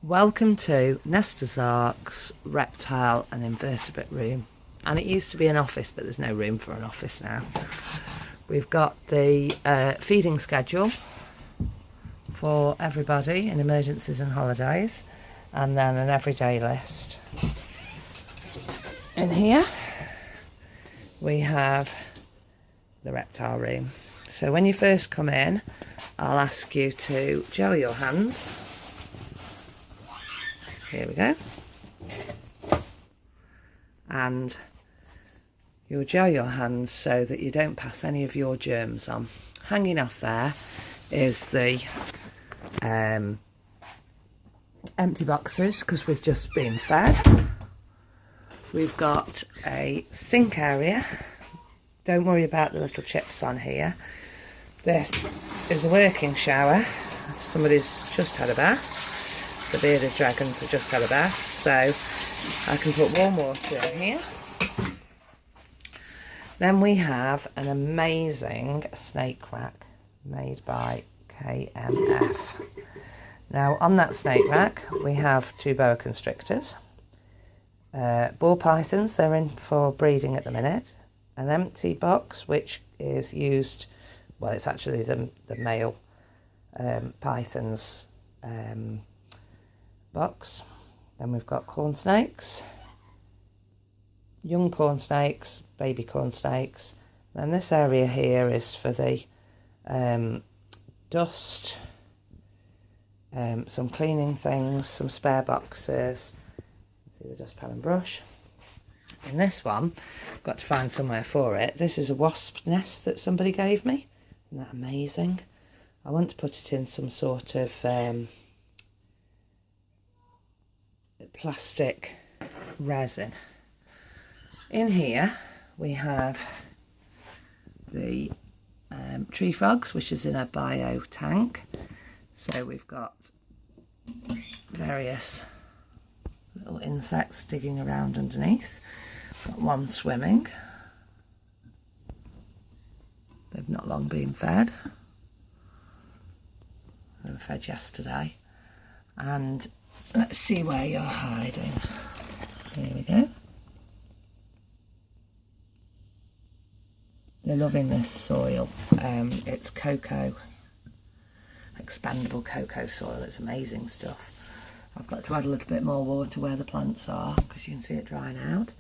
Welcome to Nestor's Ark's reptile and invertebrate room. And it used to be an office, but there's no room for an office now. We've got the feeding schedule for everybody in emergencies and holidays, and then an everyday list. In here we have the reptile room. So when you first come in, I'll ask you to gel your hands. Here we go. And you'll gel your hands so that you don't pass any of your germs on. Hanging off there is the empty boxes, because we've just been fed. We've got a sink area. Don't worry about the little chips on here. This is a working shower. Somebody's just had a bath. The bearded dragons have just had a bath, so I can put warm water in here. Then we have an amazing snake rack made by KMF. Now on that snake rack we have two boa constrictors, ball pythons, they're in for breeding at the minute, an empty box which is used, well, it's actually the male pythons box. Then we've got corn snakes, young corn snakes, baby corn snakes. Then this area here is for the dust, some cleaning things, some spare boxes. See the dustpan and brush. In this one, I've got to find somewhere for it. This is a wasp nest that somebody gave me. Isn't that amazing? I want to put it in some sort of plastic resin. In here we have the tree frogs, which is in a bio tank. So we've got various little insects digging around underneath. Got one swimming. They've not long been fed. They were fed yesterday. And let's see where you're hiding. Here we go. They're loving this soil. It's cocoa, expandable cocoa soil. It's amazing stuff. I've got to add a little bit more water where the plants are, because you can see it drying out.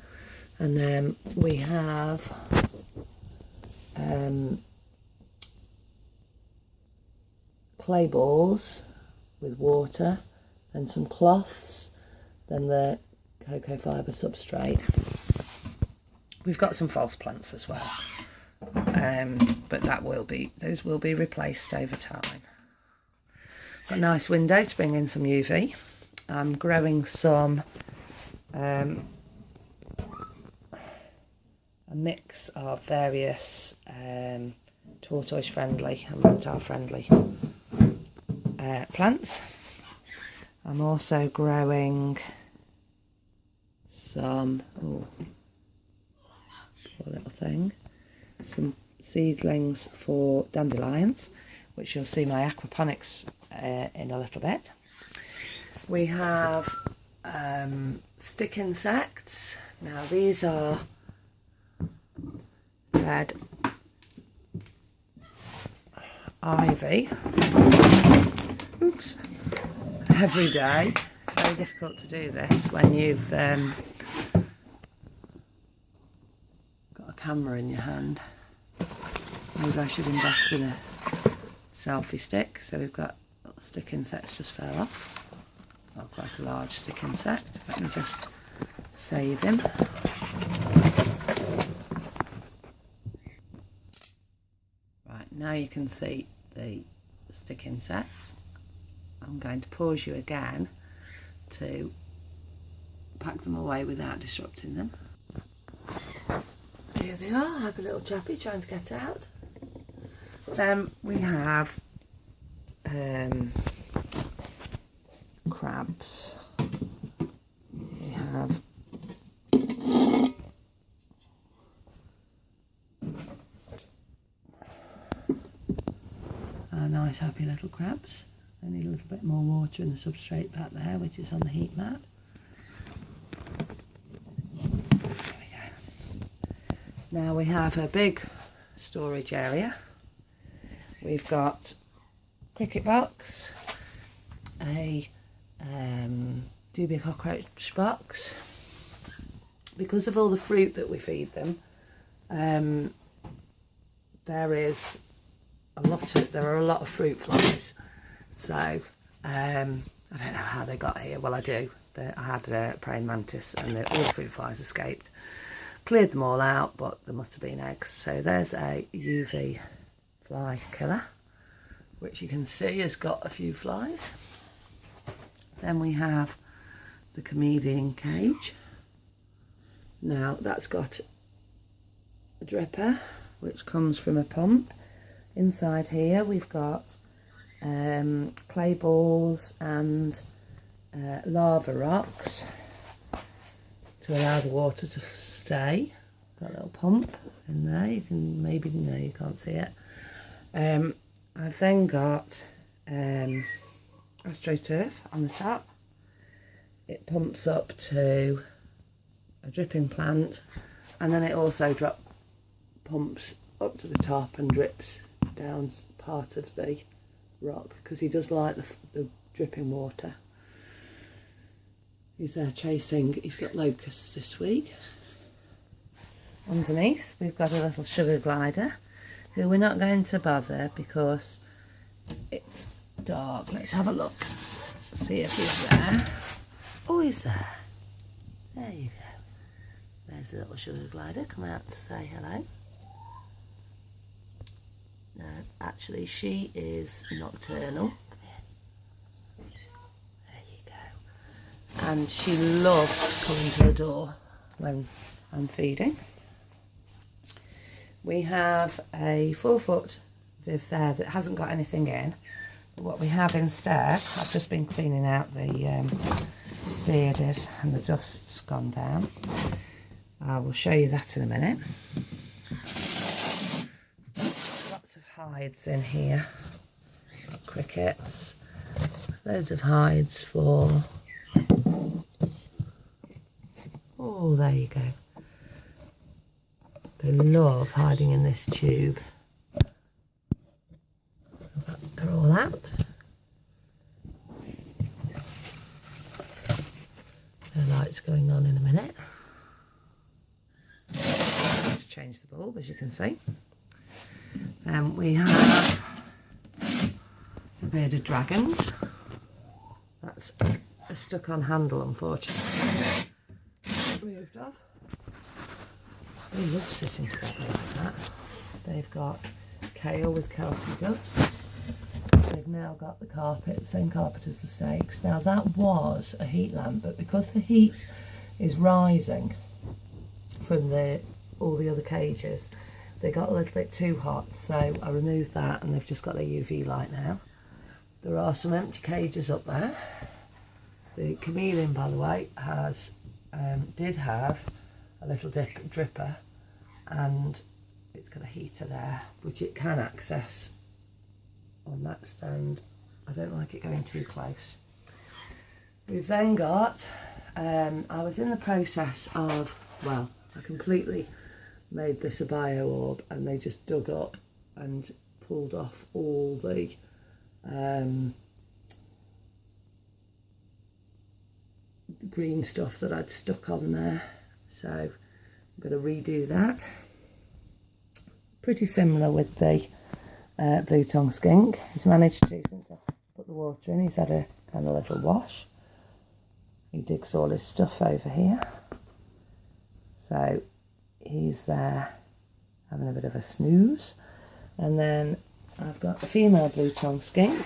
And then we have clay balls with water, and some cloths, then the cocoa fibre substrate. We've got some false plants as well, but those will be replaced over time. Got a nice window to bring in some UV. I'm growing some a mix of various tortoise friendly and reptile friendly plants. I'm also growing some, poor little thing, some seedlings for dandelions, which you'll see my aquaponics in a little bit. We have stick insects. Now these are red ivy. Oops. Every day. It's very difficult to do this when you've got a camera in your hand. Maybe I should invest in a selfie stick. So we've got little stick insects just fell off. Not quite a large stick insect. Let me just save him. Right, now you can see the stick insects. I'm going to pause you again to pack them away without disrupting them. Here they are, happy little chappy trying to get out. Then we have crabs. We have our nice happy little crabs. I need a little bit more water in the substrate back there, which is on the heat mat. There we go. Now we have a big storage area. We've got cricket box, a dubia cockroach box. Because of all the fruit that we feed them, there are a lot of fruit flies. So I don't know how they got here. Well, I do. I had a praying mantis, and all the fruit flies escaped. Cleared them all out, but there must have been eggs. So there's a UV fly killer, which you can see has got a few flies. Then we have the chameleon cage. Now that's got a dripper which comes from a pump. Inside here we've got clay balls and lava rocks to allow the water to stay. Got a little pump in there, you can maybe, no you can't see it. I've then got AstroTurf on the top. It pumps up to a dripping plant, and then it also pumps up to the top and drips down part of the rock, because he does like the dripping water. He's there chasing, he's got locusts this week. Underneath we've got a little sugar glider, who we're not going to bother because it's dark. Let's have a look, see if he's there. Oh, he's there. There you go. There's the little sugar glider, come out to say hello. No, actually she is nocturnal. There you go. And she loves coming to the door when I'm feeding. We have a 4-foot viv there that hasn't got anything in. But what we have instead, I've just been cleaning out the bearded and the dust's gone down. I will show you that in a minute. Lots of hides in here. Crickets. Loads of hides for... Oh, there you go. They love hiding in this tube. They're all out. The light's going on in a minute. Let's change the bulb, as you can see. We have the bearded dragons. That's a stuck-on handle, unfortunately. Moved off. They love sitting together like that. They've got kale with Kelsey dust. They've now got the carpet, the same carpet as the snakes. Now that was a heat lamp, but because the heat is rising from all the other cages, they got a little bit too hot, so I removed that and they've just got their UV light now. There are some empty cages up there. The chameleon, by the way, did have a little dripper, and it's got a heater there which it can access on that stand. I don't like it going too close. We've then got, I was in the process of, well, I completely made this a bio orb, and they just dug up and pulled off all the green stuff that I'd stuck on there. So I'm going to redo that. Pretty similar with the blue tongue skink. He's managed to, since I put the water in, he's had a kind of little wash. He digs all his stuff over here. So he's there having a bit of a snooze. And then I've got the female blue tongue skink.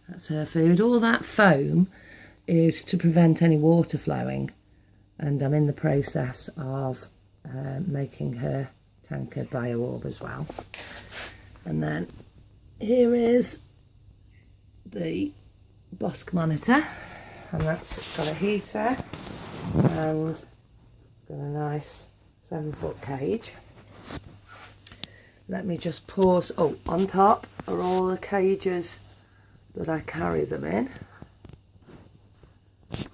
That's her food. All that foam is to prevent any water flowing, and I'm in the process of making her tankard bio orb as well. And then here is the Bosque monitor, and that's got a heater and got a nice 7-foot cage. Let me just pause. Oh, on top are all the cages that I carry them in.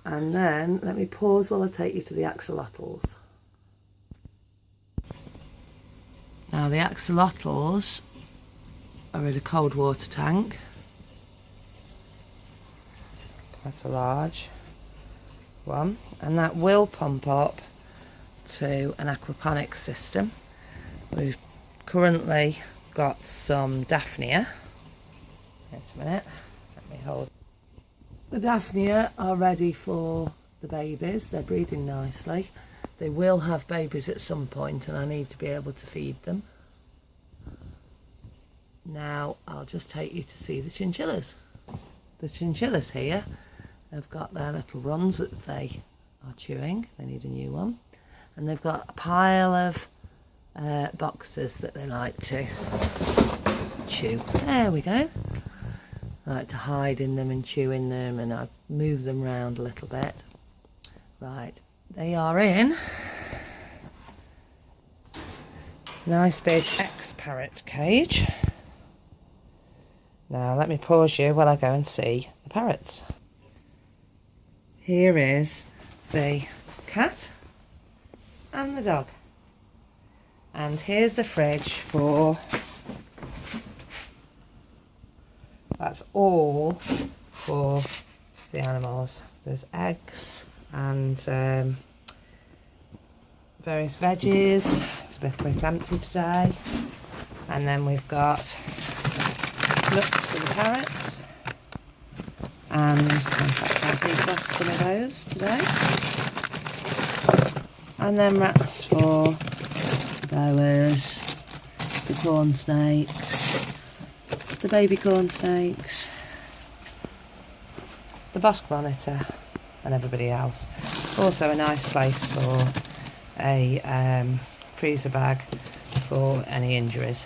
And then let me pause while I take you to the axolotls. Now the axolotls are in a cold water tank. That's a large one, and that will pump up to an aquaponics system. We've currently got some Daphnia. Wait a minute, let me hold. The Daphnia are ready for the babies. They're breeding nicely. They will have babies at some point and I need to be able to feed them. Now I'll just take you to see the chinchillas. The chinchillas here have got their little runs that they are chewing. They need a new one. And they've got a pile of boxes that they like to chew. There we go. I like to hide in them and chew in them, and I move them around a little bit. Right, they are in nice big ex-parrot cage. Now let me pause you while I go and see the parrots. Here is the cat and the dog. And here's the fridge for... That's all for the animals. There's eggs and various veggies. It's a bit empty today. And then we've got nuts for the parrots. And in fact I've defrosted some of those today. And then rats for the boas, the corn snakes, the baby corn snakes, the bosque monitor, and everybody else. Also a nice place for a freezer bag for any injuries.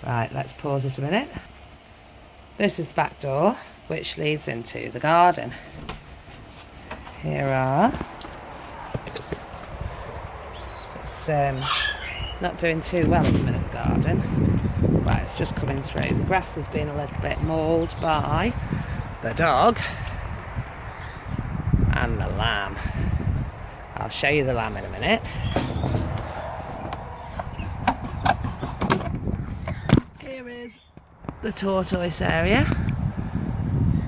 Right, let's pause it a minute. This is the back door, which leads into the garden. Here are... It's not doing too well at the minute, the garden. Right, it's just coming through. The grass has been a little bit mauled by the dog and the lamb. I'll show you the lamb in a minute. Here is the tortoise area.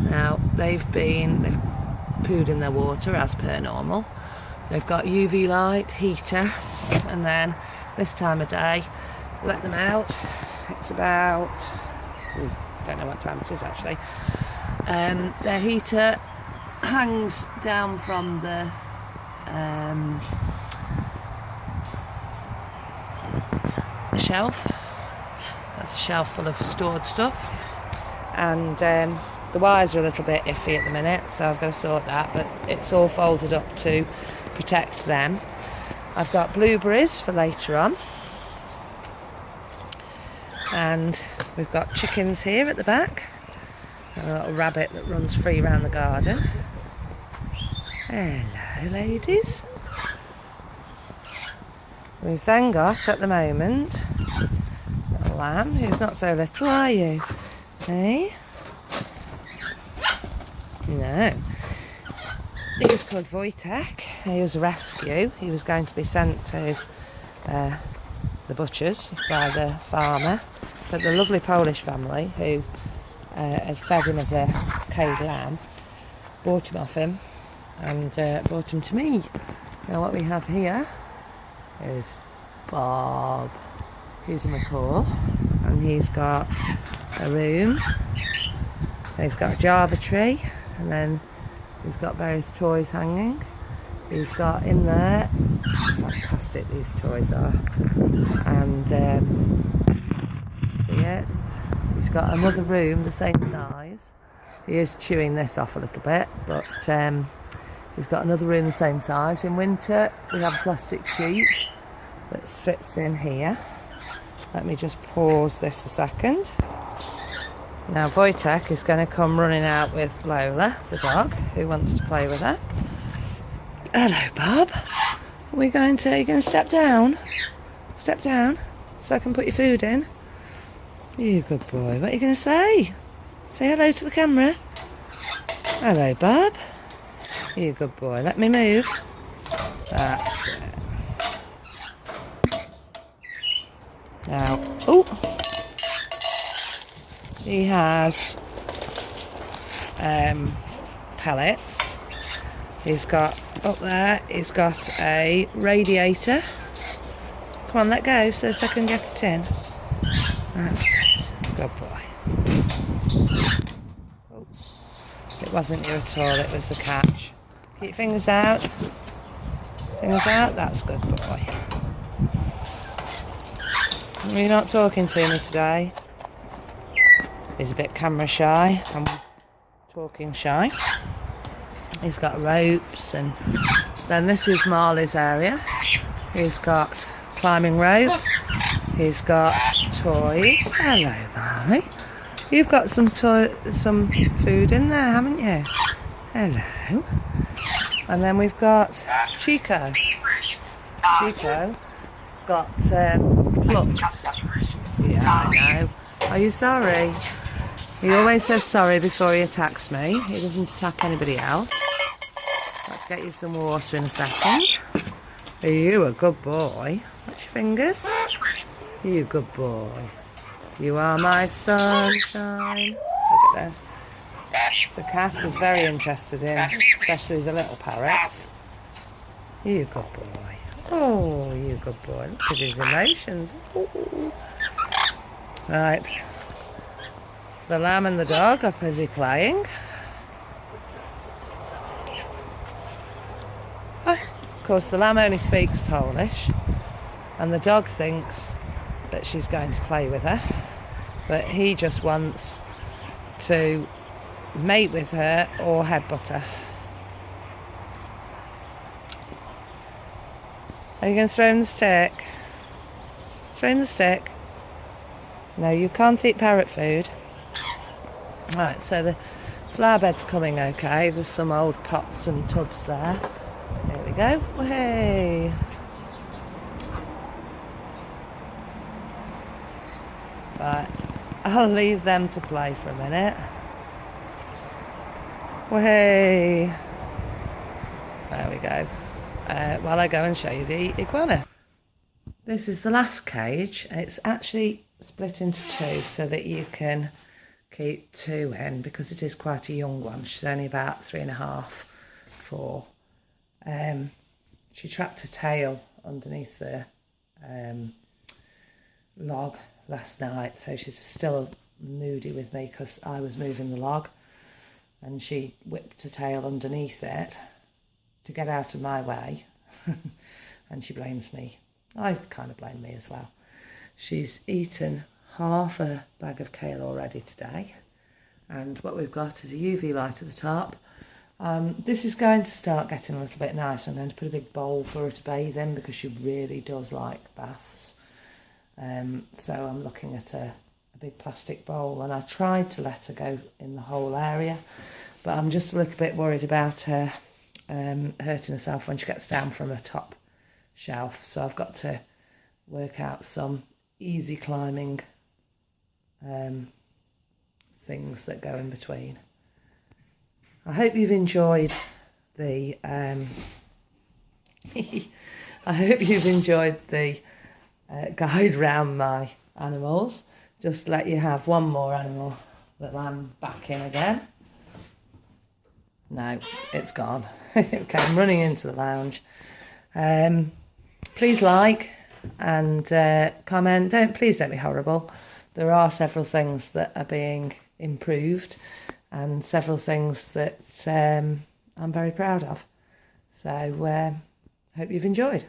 Now they've pooed in their water as per normal. They've got UV light, heater, and then this time of day let them out. It's about, don't know what time it is actually. Their heater hangs down from the shelf. That's a shelf full of stored stuff, and the wires are a little bit iffy at the minute, so I've got to sort that, but it's all folded up to protect them. I've got blueberries for later on. And we've got chickens here at the back, and a little rabbit that runs free around the garden. Hello ladies. We've then got at the moment a lamb who's not so little, are you? Hey? No. He's called Wojtek. He was a rescue. He was going to be sent to the butchers by the farmer, but the lovely Polish family who had fed him as a caged lamb bought him off him and brought him to me. Now what we have here is Bob. He's a macaw, and he's got a room. He's got a Java tree, and then he's got various toys hanging. He's got in there, fantastic these toys are, and see it? He's got another room the same size. He is chewing this off a little bit, but he's got another room the same size. In winter we have a plastic sheet that fits in here. Let me just pause this a second. Now Wojtek is going to come running out with Lola, the dog, who wants to play with her. Hello, Bob. Are you going to step down? Step down so I can put your food in. You good boy. What are you going to say? Say hello to the camera. Hello, Bob. You good boy. Let me move. That's it. Now, oh, he has pellets. He's got up there. He's got a radiator. Come on, let go so that I can get it in. That's it. Good boy. Oh, it wasn't you at all. It was the catch. Keep your fingers out. Fingers out. That's good boy. You're not talking to me today. He's a bit camera shy. I'm talking shy. He's got ropes, and then this is Marley's area. He's got climbing rope. He's got toys. Hello, Marley. You've got some food in there, haven't you? Hello. And then we've got Chico. Chico got plucked. Yeah, I know. Are you sorry? He always says sorry before he attacks me. He doesn't attack anybody else. Let's get you some water in a second. Are you a good boy? Watch your fingers. You good boy. You are my sunshine. Look at this. The cat is very interested in, especially the little parrots. You good boy. Oh, you good boy. Look at his emotions. Ooh. Right. The lamb and the dog are busy playing. Of course, the lamb only speaks Polish, and the dog thinks that she's going to play with her, but he just wants to mate with her or headbutt her. Are you going to throw him the stick? Throw him the stick. No, you can't eat parrot food. Right, so the flower bed's coming okay. There's some old pots and tubs there. There we go. Hey. Right, I'll leave them to play for a minute. Hey. There we go. While I go and show you the iguana. This is the last cage. It's actually split into two so that you can keep two in, because it is quite a young one. She's only about 3.5, 4. She trapped her tail underneath the log last night, so she's still moody with me because I was moving the log, and she whipped her tail underneath it to get out of my way. And she blames me. I kind of blame me as well. She's eaten half a bag of kale already today, and what we've got is a UV light at the top. This is going to start getting a little bit nice. I'm going to put a big bowl for her to bathe in because she really does like baths. So I'm looking at a big plastic bowl, and I tried to let her go in the whole area, but I'm just a little bit worried about her hurting herself when she gets down from her top shelf. So I've got to work out some easy climbing things that go in between. I hope you've enjoyed the I hope you've enjoyed the guide round my animals. Just let you have one more animal that I'm back in again. No, it's gone. It came running into the lounge. Please like and comment. Please don't be horrible. There are several things that are being improved, and several things that I'm very proud of. So hope you've enjoyed.